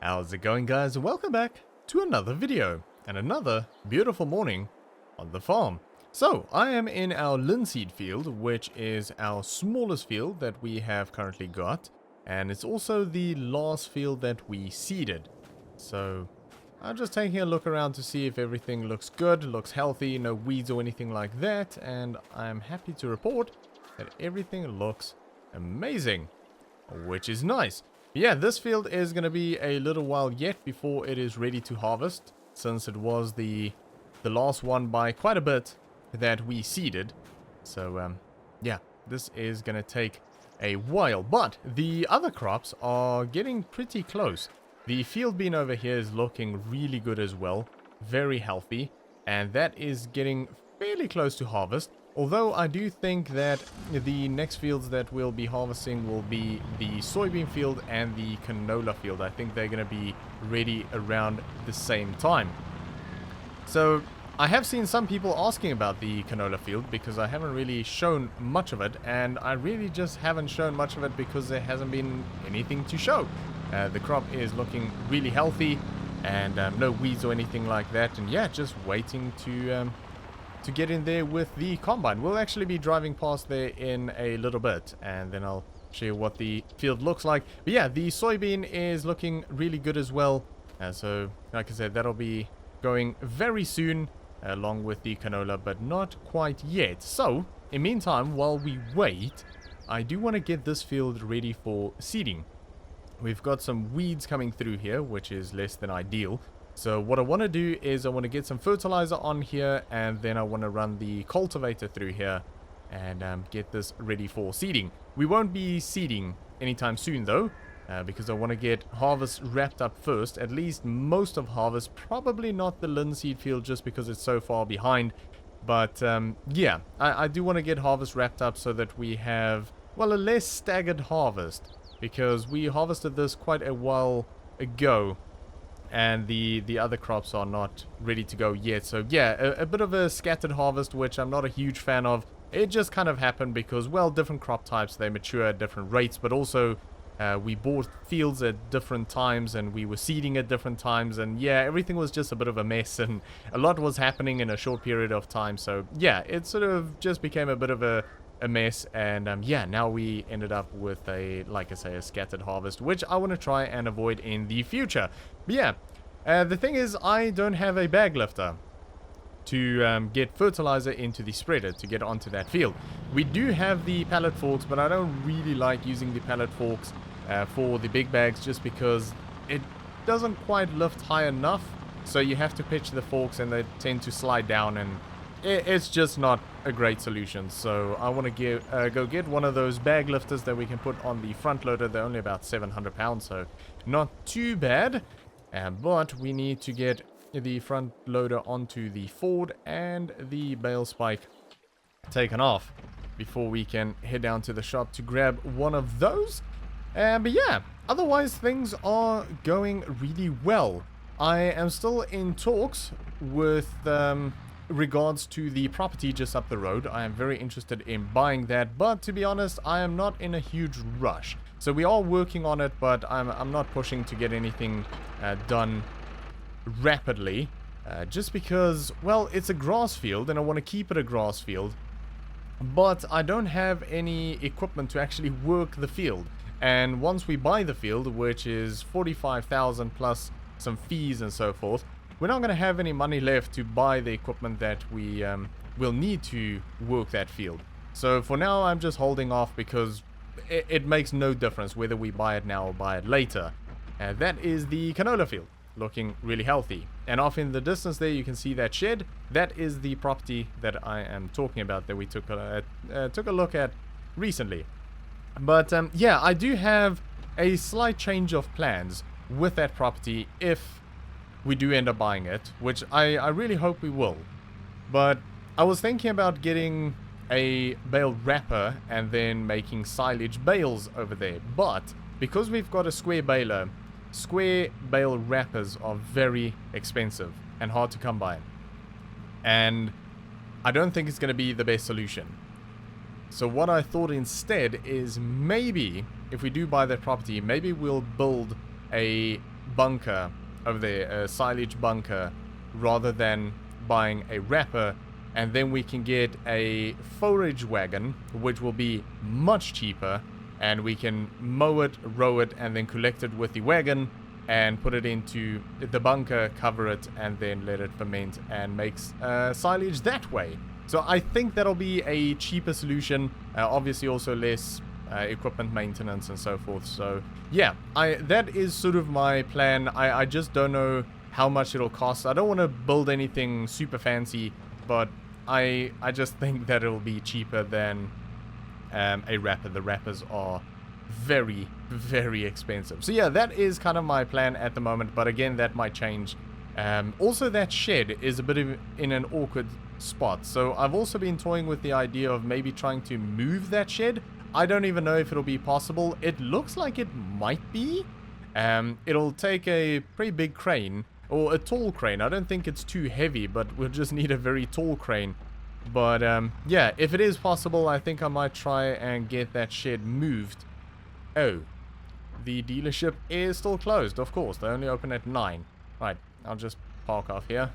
How's it going, guys? Welcome back to another video and another beautiful morning on the farm. So I am in our linseed field, which is our smallest field that we have currently got, and it's also the last field that we seeded. So I'm just taking a look around to see if everything looks good, looks healthy, no weeds or anything like that, and I'm happy to report that everything looks amazing, which is nice. Yeah, this field is going to be a little while yet before it is ready to harvest, since it was the last one by quite a bit that we seeded. So, yeah, this is going to take a while, but the other crops are getting pretty close. The field bean over here is looking really good as well, very healthy, and that is getting fairly close to harvest. Although I do think that the next fields that we'll be harvesting will be the soybean field and the canola field. I think they're going to be ready around the same time. So I have seen some people asking about the canola field because I haven't really shown much of it, and I really just haven't shown much of it because there hasn't been anything to show. The crop is looking really healthy and no weeds or anything like that, and yeah, just waiting to get in there with the combine. We'll actually be driving past there in a little bit, and then I'll show you what the field looks like. But yeah, the soybean is looking really good as well. So, like I said, that'll be going very soon, along with the canola, but not quite yet. So, in the meantime, while we wait, I do want to get this field ready for seeding. We've got some weeds coming through here, which is less than ideal. So what I want to do is I want to get some fertilizer on here, and then I want to run the cultivator through here and get this ready for seeding. We won't be seeding anytime soon though, because I want to get harvest wrapped up first, at least most of harvest, probably not the linseed field just because it's so far behind. But yeah, I do want to get harvest wrapped up so that we have, well, a less staggered harvest, because we harvested this quite a while ago, and the other crops are not ready to go yet. So yeah, a bit of a scattered harvest, which I'm not a huge fan of. It just kind of happened because, well, different crop types, they mature at different rates, but also we bought fields at different times and we were seeding at different times, and yeah, everything was just a bit of a mess and a lot was happening in a short period of time. So yeah, it sort of just became a bit of a mess, and yeah, now we ended up with a, like I say, a scattered harvest, which I want to try and avoid in the future. But yeah, the thing is, I don't have a bag lifter to get fertilizer into the spreader to get onto that field. We do have the pallet forks, but I don't really like using the pallet forks for the big bags, just because it doesn't quite lift high enough, so you have to pitch the forks and they tend to slide down, and it's just not a great solution. So I want to go get one of those bag lifters that we can put on the front loader. They're only about 700 pounds, so not too bad. But we need to get the front loader onto the Ford and the bale spike taken off before we can head down to the shop to grab one of those. But yeah, otherwise things are going really well. I am still in talks with regards to the property just up the road. I am very interested in buying that, but to be honest, I am not in a huge rush. So we are working on it, but I'm not pushing to get anything done rapidly, just because, well, it's a grass field and I want to keep it a grass field, but I don't have any equipment to actually work the field. And once we buy the field, which is 45,000 plus some fees and so forth, we're not going to have any money left to buy the equipment that we will need to work that field. So for now, I'm just holding off because it makes no difference whether we buy it now or buy it later. That is the canola field, looking really healthy. And off in the distance there, you can see that shed. That is the property that I am talking about that we took a look at recently. But yeah, I do have a slight change of plans with that property if we do end up buying it, which I really hope we will. But I was thinking about getting a bale wrapper and then making silage bales over there. But because we've got a square baler, square bale wrappers are very expensive and hard to come by. And I don't think it's going to be the best solution. So what I thought instead is maybe if we do buy that property, maybe we'll build a bunker over there, a silage bunker, rather than buying a wrapper. And then we can get a forage wagon, which will be much cheaper, and we can mow it, row it, and then collect it with the wagon and put it into the bunker, cover it, and then let it ferment and makes silage that way. So I think that'll be a cheaper solution, obviously also less equipment maintenance and so forth. So yeah, that is sort of my plan. I just don't know how much it'll cost. I don't want to build anything super fancy, but I just think that it'll be cheaper than a wrapper. The wrappers are very, very expensive. So yeah, that is kind of my plan at the moment, but again, that might change. Also, that shed is a bit in an awkward spot, so I've also been toying with the idea of maybe trying to move that shed. I don't even know if it'll be possible. It looks like it might be. It'll take a pretty big crane, or a tall crane. I don't think it's too heavy, but we'll just need a very tall crane. But yeah, if it is possible, I think I might try and get that shed moved. Oh, the dealership is still closed, of course. They only open at 9. Right, I'll just park off here.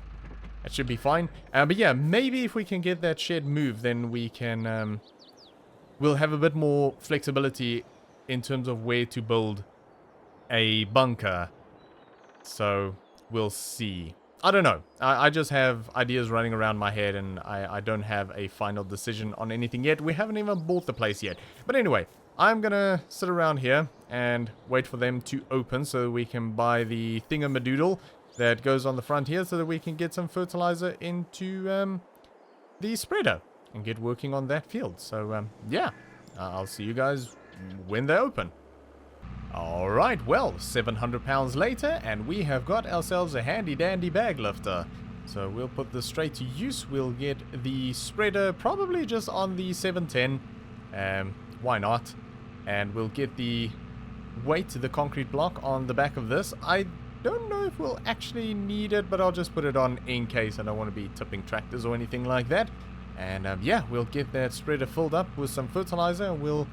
That should be fine. But yeah, maybe if we can get that shed moved, then we can... we'll have a bit more flexibility in terms of where to build a bunker. So, we'll see. I don't know. I just have ideas running around my head, and I don't have a final decision on anything yet. We haven't even bought the place yet. But anyway, I'm gonna sit around here and wait for them to open so that we can buy the thingamadoodle that goes on the front here, so that we can get some fertilizer into the spreader and get working on that field. So yeah, I'll see you guys when they open. Alright, well, 700 pounds later, and we have got ourselves a handy dandy bag lifter. So we'll put this straight to use. We'll get the spreader probably just on the 710. Why not? And we'll get the weight, the concrete block on the back of this. I don't know if we'll actually need it, but I'll just put it on in case. I don't want to be tipping tractors or anything like that. And yeah, we'll get that spreader filled up with some fertilizer, and we'll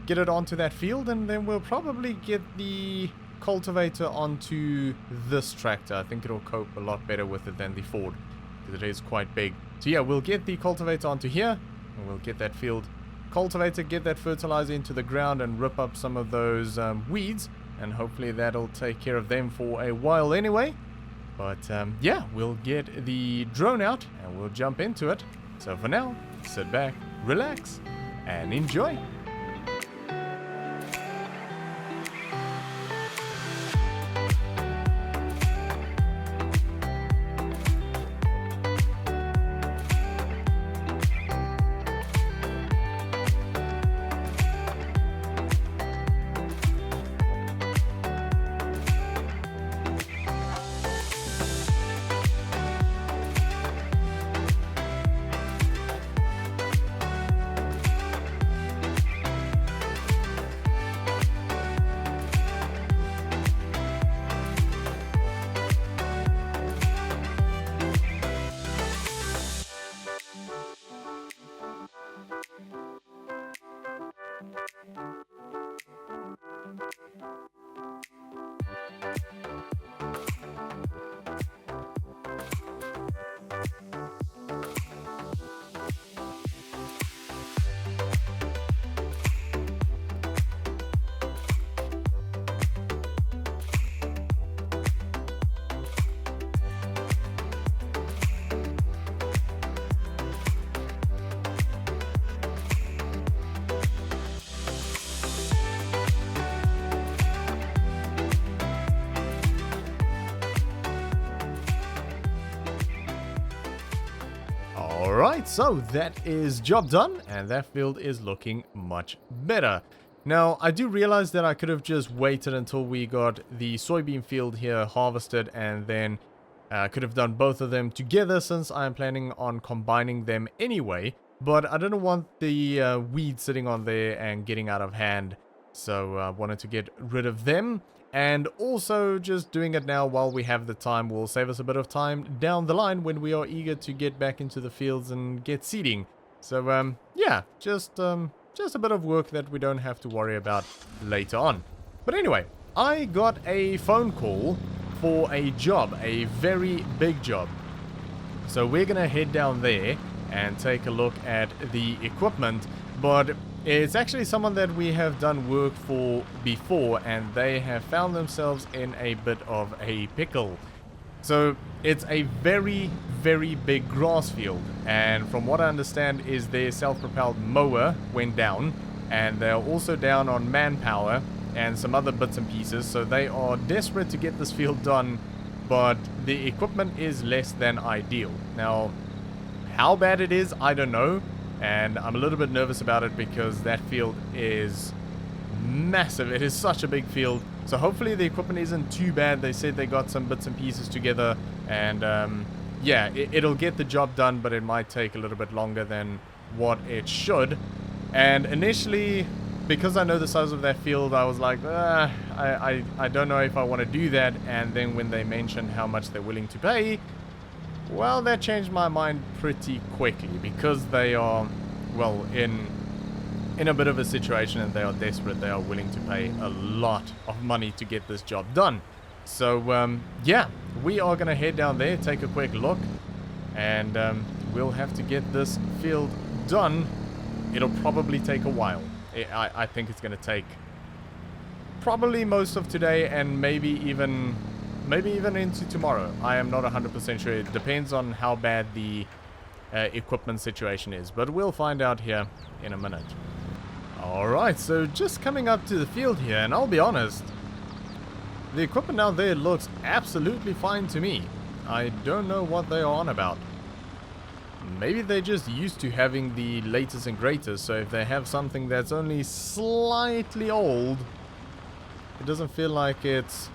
get it onto that field, and then we'll probably get the cultivator onto this tractor. I think it'll cope a lot better with it than the Ford, because it is quite big. So yeah, we'll get the cultivator onto here, and we'll get that field cultivator, get that fertilizer into the ground, and rip up some of those weeds, and hopefully that'll take care of them for a while anyway. But yeah, we'll get the drone out, and we'll jump into it. So for now, sit back, relax, and enjoy. Alright, so that is job done, and that field is looking much better. Now, I do realize that I could have just waited until we got the soybean field here harvested, and then could have done both of them together, since I'm planning on combining them anyway. But I didn't want the weeds sitting on there and getting out of hand, so I wanted to get rid of them. And also, just doing it now while we have the time will save us a bit of time down the line when we are eager to get back into the fields and get seeding. So yeah, just a bit of work that we don't have to worry about later on. But anyway, I got a phone call for a job, a very big job. So we're gonna head down there and take a look at the equipment, but it's actually someone that we have done work for before, and they have found themselves in a bit of a pickle. So it's a very, very big grass field, and from what I understand is their self-propelled mower went down, and they're also down on manpower and some other bits and pieces, so they are desperate to get this field done, but the equipment is less than ideal. Now, how bad it is, I don't know, and I'm a little bit nervous about it because that field is massive. It is such a big field. So hopefully the equipment isn't too bad. They said they got some bits and pieces together, and yeah, it'll get the job done, but it might take a little bit longer than what it should. And initially, because I know the size of that field, I was like, I don't know if I want to do that. And then when they mentioned how much they're willing to pay, well, that changed my mind pretty quickly, because they are, well, in a bit of a situation, and they are desperate. They are willing to pay a lot of money to get this job done. So yeah, we are gonna head down there, take a quick look, and we'll have to get this field done. It'll probably take a while. I think it's gonna take probably most of today, and maybe even into tomorrow. I am not 100% sure. It depends on how bad the equipment situation is, but we'll find out here in a minute. Alright, so just coming up to the field here, and I'll be honest, the equipment out there looks absolutely fine to me. I don't know what they are on about. Maybe they're just used to having the latest and greatest, so if they have something that's only slightly old, it doesn't feel like it's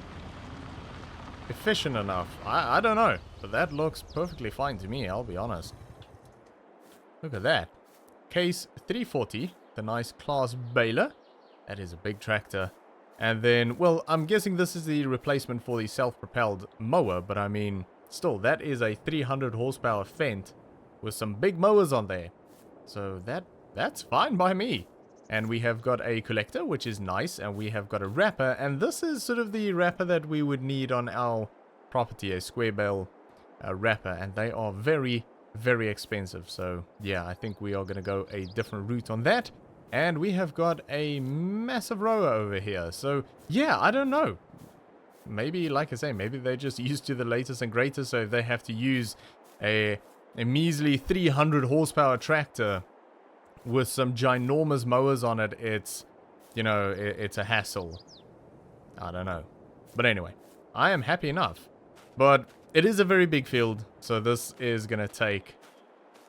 efficient enough. I don't know, but that looks perfectly fine to me, I'll be honest. Look at that. Case 340. The nice class baler. That is a big tractor. And then, well, I'm guessing this is the replacement for the self-propelled mower, but I mean, still, that is a 300 horsepower Fendt with some big mowers on there. So that's fine by me. And we have got a collector, which is nice, and we have got a wrapper, and this is sort of the wrapper that we would need on our property, a square bale wrapper, and they are very, very expensive. So yeah, I think we are going to go a different route on that. And we have got a massive rower over here. So yeah, I don't know. Maybe, like I say, maybe they're just used to the latest and greatest, so if they have to use a measly 300 horsepower tractor with some ginormous mowers on it, it's, you know, it's a hassle. I don't know. But anyway, I am happy enough. But it is a very big field, so this is going to take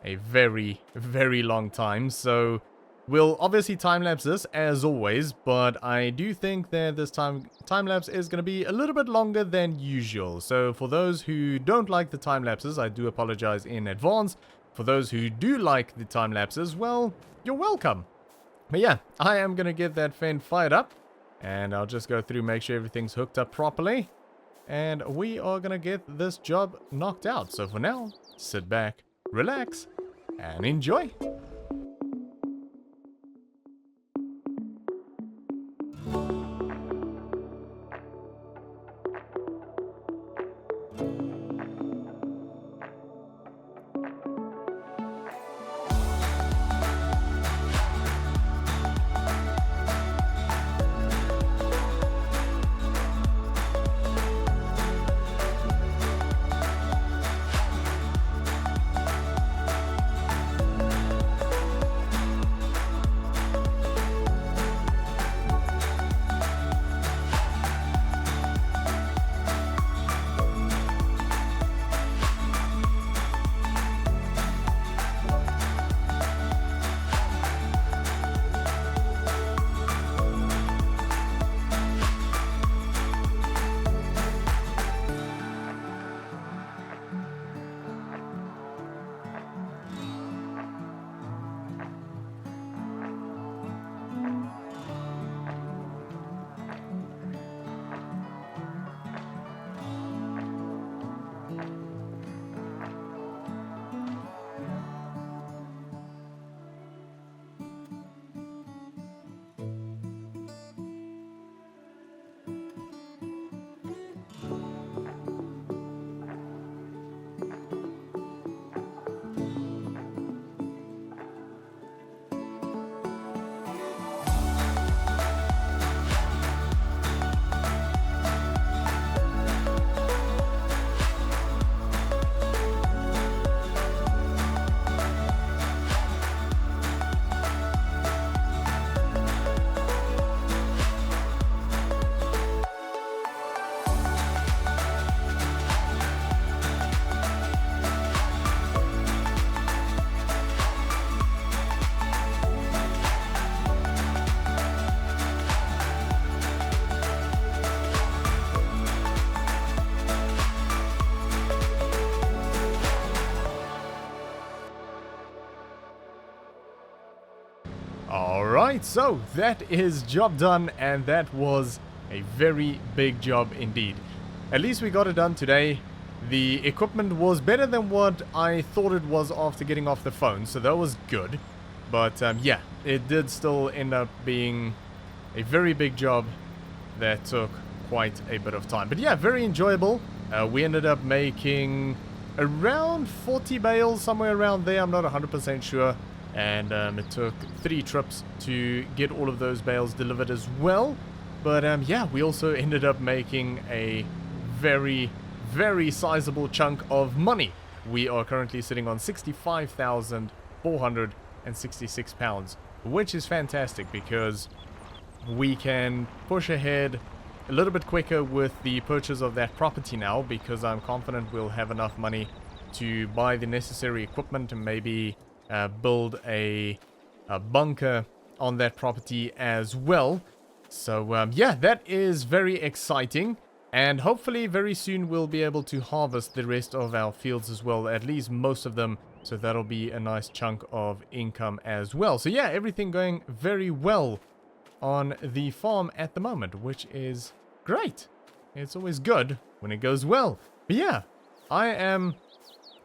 a very, very long time. So we'll obviously time-lapse this, as always, but I do think that this time-lapse is going to be a little bit longer than usual. So for those who don't like the time-lapses, I do apologize in advance. For those who do like the time-lapses, well, you're welcome. But yeah, I am going to get that Fendt fired up, and I'll just go through, make sure everything's hooked up properly, and we are going to get this job knocked out. So for now, sit back, relax, and enjoy. Right, so that is job done, and that was a very big job indeed. At least we got it done today. The equipment was better than what I thought it was after getting off the phone, so that was good. But yeah, it did still end up being a very big job that took quite a bit of time. But yeah, very enjoyable. We ended up making around 40 bales, somewhere around there. I'm not 100% sure. And it took 3 trips to get all of those bales delivered as well. But yeah, we also ended up making a very, very sizable chunk of money. We are currently sitting on 65,466 pounds, which is fantastic because we can push ahead a little bit quicker with the purchase of that property now, because I'm confident we'll have enough money to buy the necessary equipment and maybe build a bunker on that property as well. So yeah, that is very exciting, and hopefully very soon we'll be able to harvest the rest of our fields as well, at least most of them, so that'll be a nice chunk of income as well. So yeah, everything going very well on the farm at the moment, which is great. It's always good when it goes well. But yeah, I am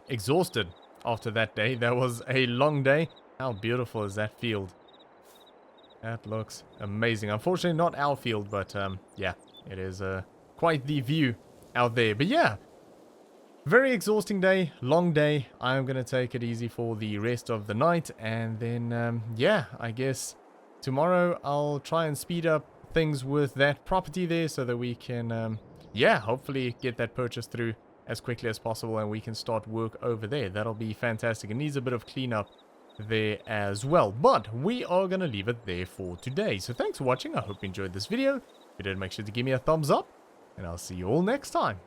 exhausted after that day. That was a long day. How beautiful is that field? That looks amazing. Unfortunately not our field, but yeah, it is quite the view out there. But yeah, very exhausting day, long day. I'm gonna take it easy for the rest of the night, and then yeah, I guess tomorrow I'll try and speed up things with that property there so that we can yeah, hopefully get that purchase through as quickly as possible, and we can start work over there. That'll be fantastic. It needs a bit of cleanup there as well, but we are gonna leave it there for today. So thanks for watching. I hope you enjoyed this video. If you did, make sure to give me a thumbs up, and I'll see you all next time.